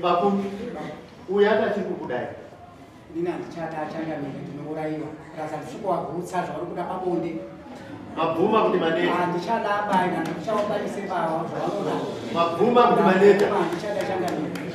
Babu, uyata chikukudai. Nina ndichada achangamire ndinouraiwa rasa ndisviko wagutsa zvauri kuda pabonde Mabvuma kuti maneta. Ndichada abaina ndichaobanise bava zvaunoda. Mabvuma kuti maneta. Ndichada achangamire.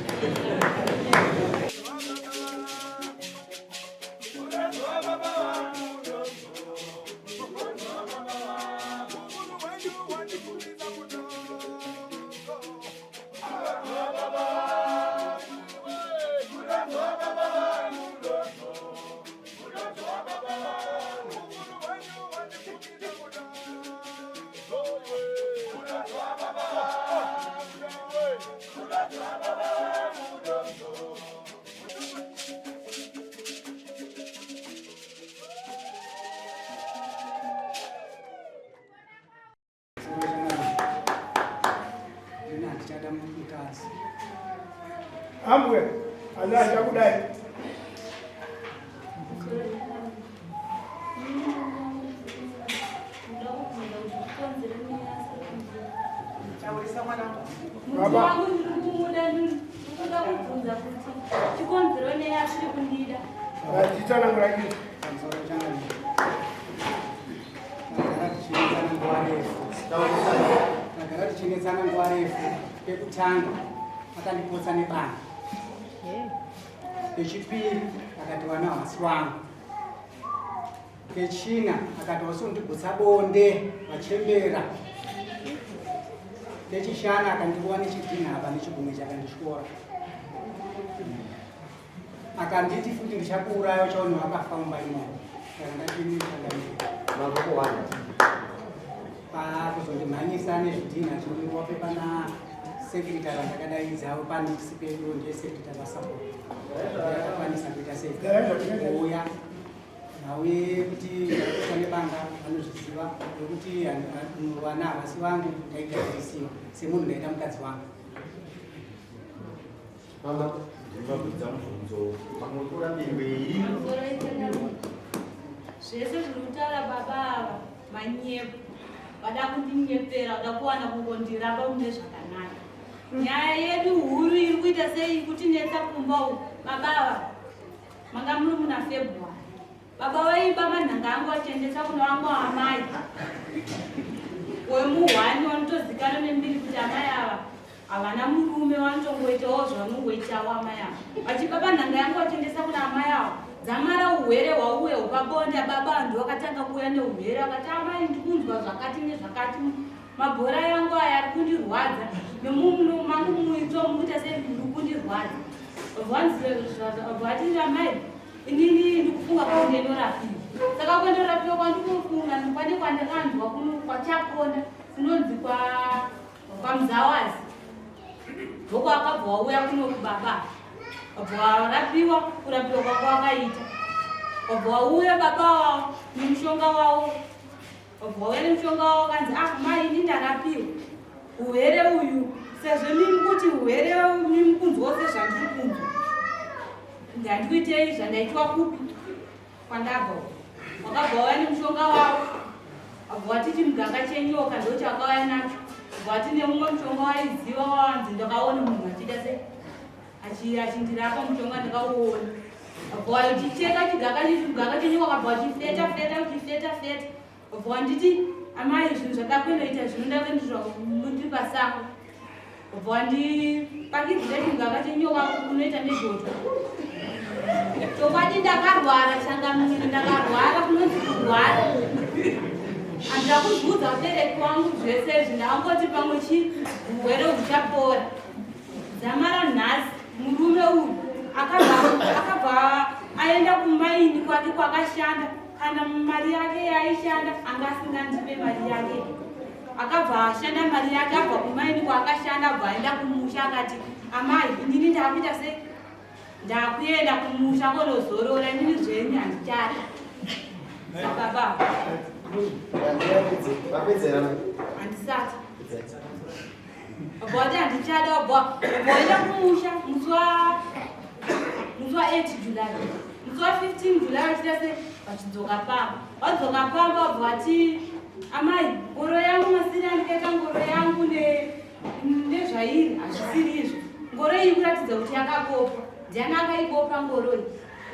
Amwe, Allah chakudai. Baba. Chikonzero neyasiri kundida. Chitana nguraki. Nagara tichengetsana nguva refu. Pekutanga akandipotsa nebanga. Pechipiri akati wana hasi wangu. Pechina akati wasundigutsa bonde vachembera. Pechishana akandiwa nechidhina apa nechigumwe chakandishora. Akanditi futi ndichakuurayo chaunhu wakafa mumba imomo. Ndakandadini chakanaka. Makukuwana. Pakuzondimhanyisa nezvidhina zvinodiwa pepana sekretari ndakadaidza panisi pedu ndesekretari wasapoti. Ndakakwanisa kuita sekretari. Uya nauye kuti ndakutsa nebanga vanozviziva nokuti vana havasi vangu ndaigadzirisiwa semunhu ndaita mukadzi wangu. Mama, ndinobvunza mubvunzo pamwe kurambirwei? Zvese zvinotara baba ava manyepo vada kundinyepera vada kuwana kungondiramba mune zvakanaka. Nyaya yedu huru iri kuita sei kutinetsa kumba uku baba ava manga muri muna February. Baba vaiba manhanga angu achiendesa kuna vangu amai wemuhwani vanotozikana nembiri kuti amai ava havana murume vanotongoitawo zvavanongoitawo amai ava vachipa panhanga yangu vachiendesa kuna amai ava dzamara urwere hwauya hwepabonde baba antu vakatanga kuuya neurwere vakati amai ndikunzwa zvakati nezvakati mabhora yangu aya ari kundirwadza nemuno mangu muito mukuita sei ndiri kundirwadza vati amai inini ndikufunga kwaunde inorapiwa saka kwendorapiwa kwandikufunga ndikwane kwandakandwa kwachakonda kunonzi kwamuzawazi ndoko akabva wauya kuno kubaba wabva warapiwa kurapiwa kwako wakaita wabva wauya baba nemushonga wavo wabva wauya nemushonga wavo kanzi mai ini ndarapiwa urwere uyu sezvo mimi kuti urwere mimi kunzwa sezvandiri kunzwa ndandikuitei zvandaitwa kupi kwandabva wakabva wauya nemushonga wavo wabva wati chimuganga chenyoka ndo chakauya nacho wabva wati nemumwe mushonga waiziva wavanzi ndakaona munhu achida sei achindirapa mushonga ndakauona wabva wachicheka chiganga chenyoka wabva wachifeta wabva wanditi amai zvinhu zvakakwendoita zvinoda kuendeswa muri pasango wabva wandipakidzira chiganga chenyoka kunoita nezvoto chokwadi ndakarwara changamiri ndakarwara kunonzi kurwara handida kuzvudza vabereki vangu zvese izvi ndakangoti pamwe urwere huchapora dzamara nhasi murume uyu akabva aenda kumaini kwake kwakashanda kana mari yake yaishanda anga asingandipe mari yake akabva ashanda mari yake abva kumaini kwakashanda abva aenda kumusha akati amai inini ndakuita sei ndakuenda kumusha konozorora inini zvenyu handichada sababa handisati bwati handichada bwaenda kumusha musi wa 8 July musi wa 15 July vachita se vachidzoka pamba vadzoka pamba bwati amai ngoro yangu masiri andikaita ngoro yangu nezvairi hazvisiri izvo ngoro iyi kuratidza kuti yakakopa. Ndiani akaibopa ngoro iyi?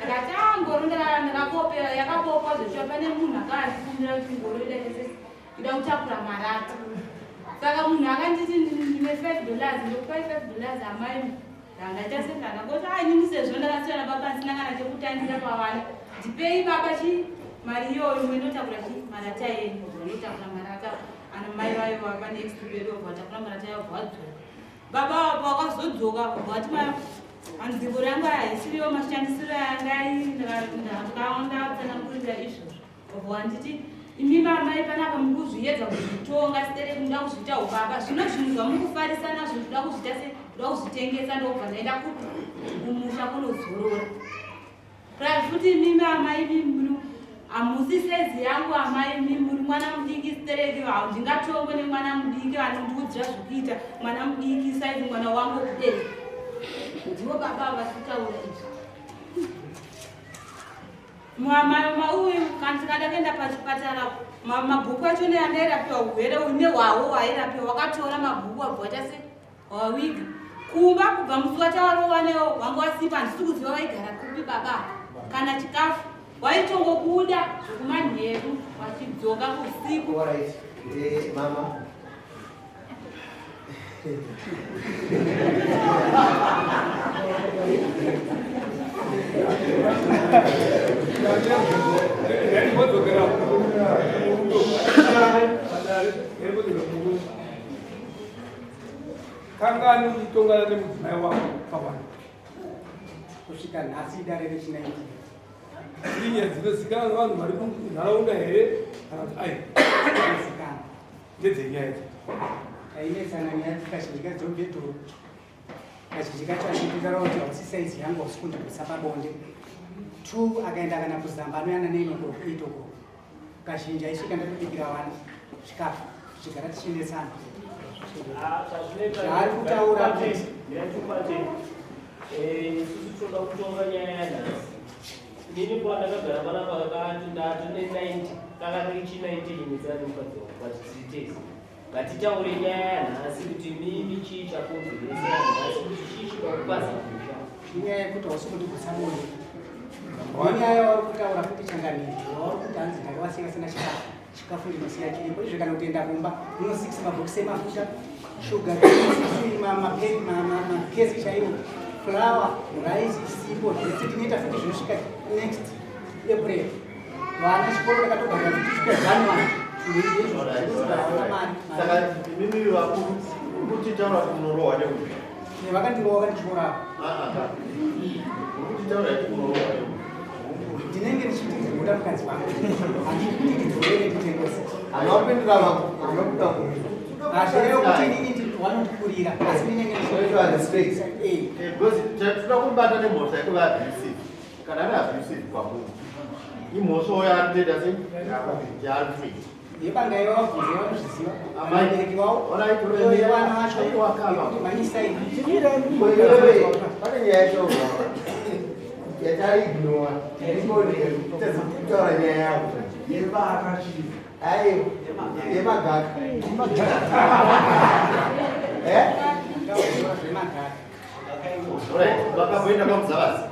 Akati ngoro ndakakopera yakakopwa zvokuti pane munhu akazvikumbira kuti ngoro ida kutakura marata. Saka munhu akanditi ndine $5 ndokupa $5 amai ndangaita sendandangoti inini sezvo ndakasiyana baba ndisina kana chekutandira pavana ndipei baba mari iyoyo inotakura marata yenyu inotakura marata ana mai vayo vapa next period vatakura marata yavo vadzora baba vapo vakazodzoka vati anzvimbo rangu haisiriwo mashandisiro yangaindakaona tsanangurira izvozvo vabva vanditi imi mamai panapa mukuzviedza kuzvitonga sitere muda kuzviita ubaba zvino zvinhu zvamukufarisa nazvo ndoda kuzviita ndoda kuzvitengesa ndobva ndaenda kumusha kunozorora futi mimi amai mimi hamusi sezi yangu amai mimi muri mwana mudiki sitere ndingatongwe nemwana mudiki anondiudzira zvekuita mwana mudiki saizi mwana wangu kudei ndivo baba vasitaura izvi mama uyu kana kuenda pachipatara mabhuku acho neandairapiwa ugwere nehwawo hwairapiwa wakatora mabhuku wabvata se wawiga kumba kubva musi wachawarova newo wangu wasipa handisi kuziva waigara kupi baba kana chikafu waitongobuda zvokumanheru wachidzoka kusiku mama kangani uchitongana nemudzimai wako pavana kusvika nhasi dare rechinaiti inyaya dzinozikanwa nevanhu vari munharaunda here kana kuti ai zikana ndedzenyaya idzi ainetsana nyaya kazhinji kadzobhedhoro kazhinji kacho achipindarawo kuti hausi saizi yangu hausi kundibvisa pabonde 2 akaenda kana kuzamba anoyana neinoitoko kazhinji aisvika ndatobikira vana chikafu tichigara tichinetsana zvaari kutaura kuti isusu toda kutonga nyaya yanhasi inini pandakagara panapa kakati ndati ne90 kakarichi90 inisani mukadzi wangu vachitiri ngatitaure nyaya yanhasi kuti mimi chii chakonzeresa yanhasi kuti chii chikakupasa kusha inyaya yekuti hausi kundigutsa bonde inyaya wauri kutaura kuti changamiri wauri kuti hanzi ndakavasiyana sina chikafu ndinosiya chiripo izvo kana kutoenda kumba uno 6 mabhokisi emafuta shuga makezi chaiwo flower rice isipo zvese tinoita futi zvinosvika next april vana chikoro takatogarira futi svika january saka mimi vakuru kutitaura kuti munorohwa nekuti vakandirowa vakandichorava kutitaura kuti munorohwa nekuti ndinenge ndichiti kuda mukadzi wangu handikuti ndidzorere nditengose anopindura anokuta azvirevo kuti inini wanondikurira asi ndinenge toda kubata nemhosva yekuva abusive kana ari abusive pamunhu imhosva yaanotoita sei yaari kuita yebangaiva vabvunze vanozviziva vabereki vavo vana vacho manyisaii pane nyaya yacho yataignora tezokutaura nyaya yavo aiyo yemagaka zvemagaka vakaboenda pamuzavasi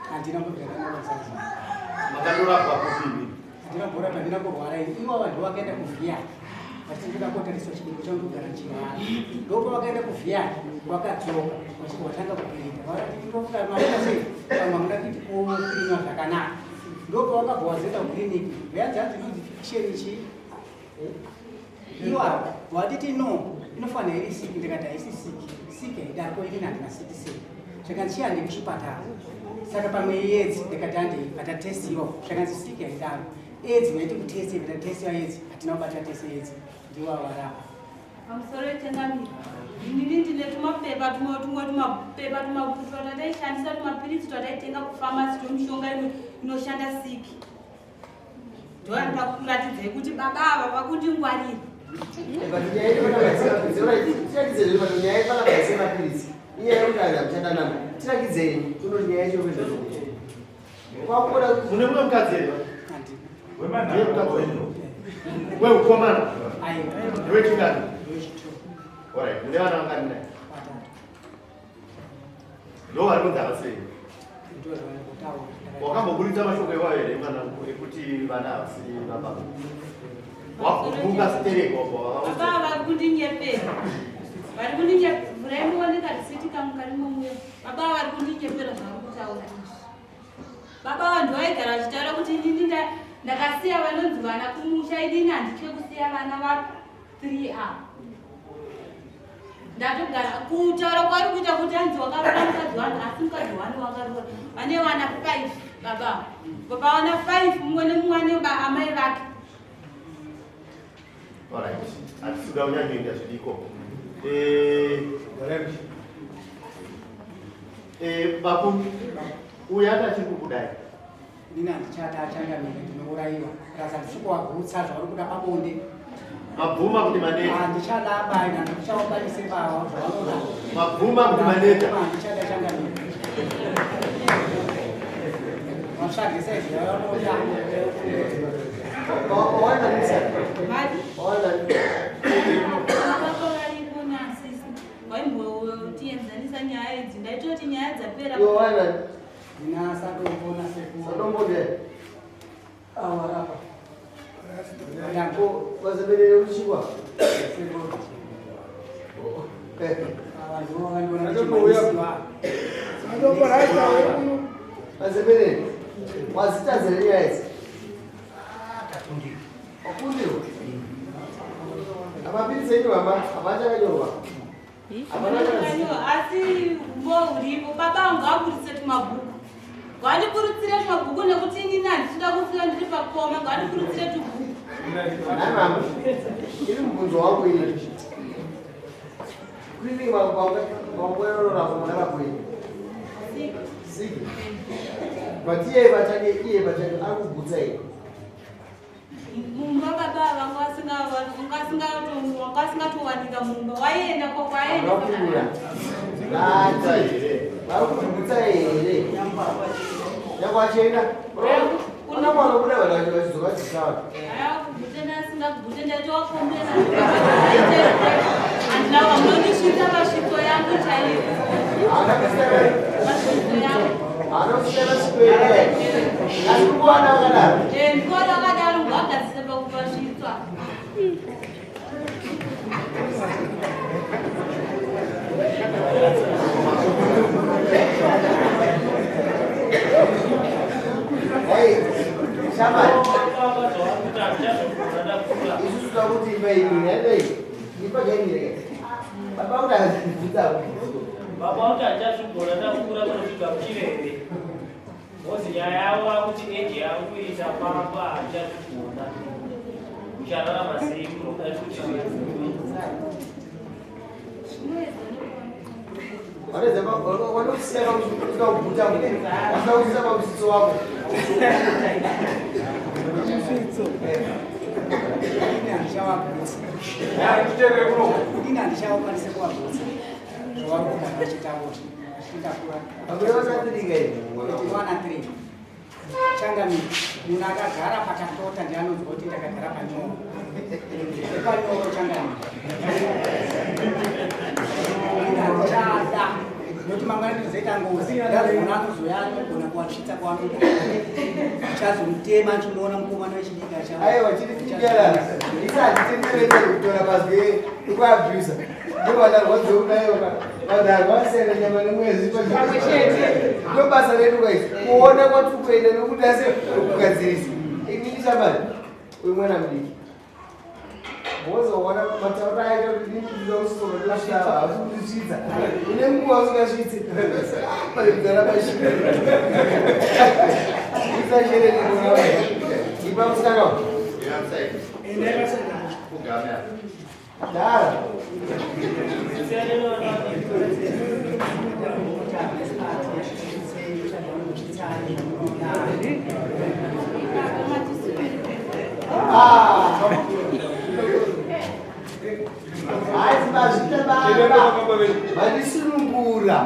handina mbobviraaazi makandorapwa kupimbi handina bhora pandina kurwara ini ivo vanhu vakaenda kuvhiya vachitoda kotariswa chidiko changu kugara chivana ndoko vakaenda kuvhiya vakadzoka watanga kupirita vaatiitofukamarina sei vamwe vamuda kuti kukirinwa zvakanaka ndoko vakabva vazoenda kukiriniki veadzanziuzifikishenichi iwavo vatiti no inofanira iri siki ndikati haisi siki haidariko ini handina siki sei zvakanzi chiyande kuchipatara saka pamwe yedzi ndikati handei vatatesiwa zvakanzi siki haidaro edzi maiti kutesi vatatesiwa edzi hatina kubata tese edzi ndiwo avarapa pamusoro wechengamiri inini ndine tumapepa tumapepa tumaputo tataishandisa tumapirisi twataitenga kufamasi tomishonga inoshanda siki ndoanda kuratidzei kuti baba ava vakundingwarira nyaya yepanagaise mapirisi inyaya yekuti anhu akushanda namo tirakidzei kuno nyaya yacho kwakuoda mune mumwe mukadzi here ndiye mukadzi wenyu weukomana ndewechingani mune vana vangani naye ndo vari kunzava sei ndizvo zvavari kutaura. wakambobudisa mashoko ewayo here mwana ekuti vana havasi vababa wabvunga siterekwa baba vari kundinyepera vari kundinyepera imooneka risiti kangu karimo muyo baba vari kundinyepera zvavari kutaura baba vanhu vaigara vachitaura kuti inini ndakasiya vanonzi vana kumusha idini handitye kusiya vana va3 ava ndatogara kutaura kwari kuita kuti hanzi wakarora mukadzi wanu asi mukadzi wanu wakarora vane vana 5 baba baba vana 5 mumwe nemumwe ane amai vake hatisuda kunyanyoenda zvidiko bapu uyu atachiri kukudai inini handichada achangamira ndinourayiwa rasa ndisikuwagutsa zvauri kuda pabonde mabvuma kuti maneta handichada abaina ndichaobanise bawa zvavanoda mabvuma kuti maneta handichada achangamira vatsvagisa izvavanoda waimbotienzanisa nyaya idzi ndaitoti nyaya dzapera ndina sadombona sadombode awarapa vazemerere uchiwa vazemerere wazitadzire nyaya idzi wakundirwa amapirisenyu havachakanyorwa asi mbo uripo baba vangu akurise tumabhuku ngandikurutsire tumabhuku nekuti inini handisida kusiya ndiri pakoma ngandikurutsire tubhuku nanama iri mubvunzo wangu ini kuini vanguerorafomanapakwini sigi but iye vachake ari kubvutsa ii mumba baba vangu vasingatowanika mumba waienda kwakwaenda ata here vari kubvutsa here yakwachena una mwana kuda vanhu vachidzoka dzisawa handina vanondisvitsa vasviko yangu chaivo anosiyana sikwere asi kuwana akadaro ndikuona akadaro ngagadzise pakuvasvitswa isusu takuti ipaininaei ipagainireke baba kuti azivhudza baba kuti achazvigona takura kunosvika kuchirere mozi nyaya yavo akuti eji yavo kuita pamba achazvigona uchararama sei kunoda kuti wanokusiyana kusvika kuguta vasina kuisa pamusitso wako ini handichavakwanise kuvagutsa zvavari kuda vachitaura wana 3 changamira munhu akagara pakatota ndianonzwa kuti ndakagara panyoro epanyoro changamira handichada nokuti mangwana ndizoita ngozi ndazona anozoya anogona kuwasvitsa kwaanoda chazomutema chinoona mukomana wechidika aiwa chiriiarana isanditenderete kutora mazwi ekuabhusa ndovanarwadzounayoka vanhu harwasiyana nyama nemwezi ndo basa redu kaisi kuona kwatiri kuenda nokuti ase kugadzirisa inini shamari uyu mwana mudiki wozoona mataura aita kuti ndindidausitorodosvitsa hausindisvitsa une nguva usingasvitsi paigara pashika isashereneona ipamusakao dara hayi mazvita baba vandisunungura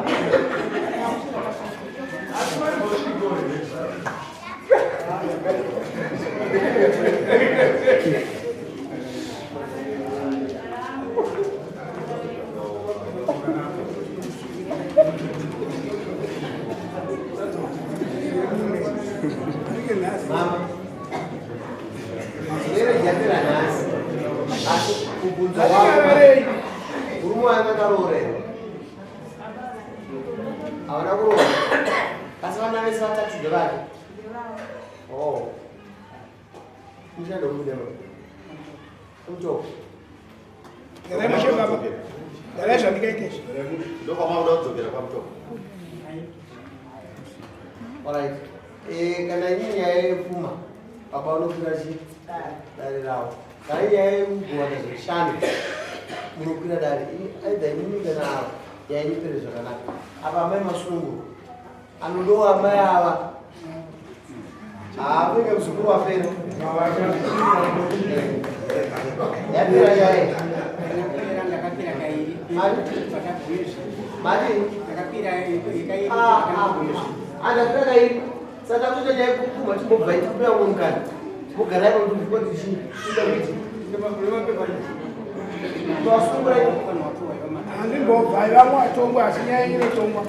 ule. Hawana kuroa. Basi wana wese watatu ndio bado. Oh. Nisha ndo muda baba. Mto. Ndio mshaka baba. Dalesha nikaikesha. Ndio kama unatokea kwa mto. Alright. Kana nyinyi ya fuma. Baba unokira shi. Dale lao. Kana ya mgwa na shani. Munokira dale. Aidha nyinyi kana ya ni perezo kana. Aba mai masungu. Anudoa mai hawa. Vile msukuru wa fedha. Ya pira ya yeye. Maji anataka hivi sasa kuja je kukuma tu baba itu pia mungkan bukan lagi untuk buat di sini sudah biji cuma belum apa balik terus tu berani Ani bo vai lá mo atongo asinya yini tongo.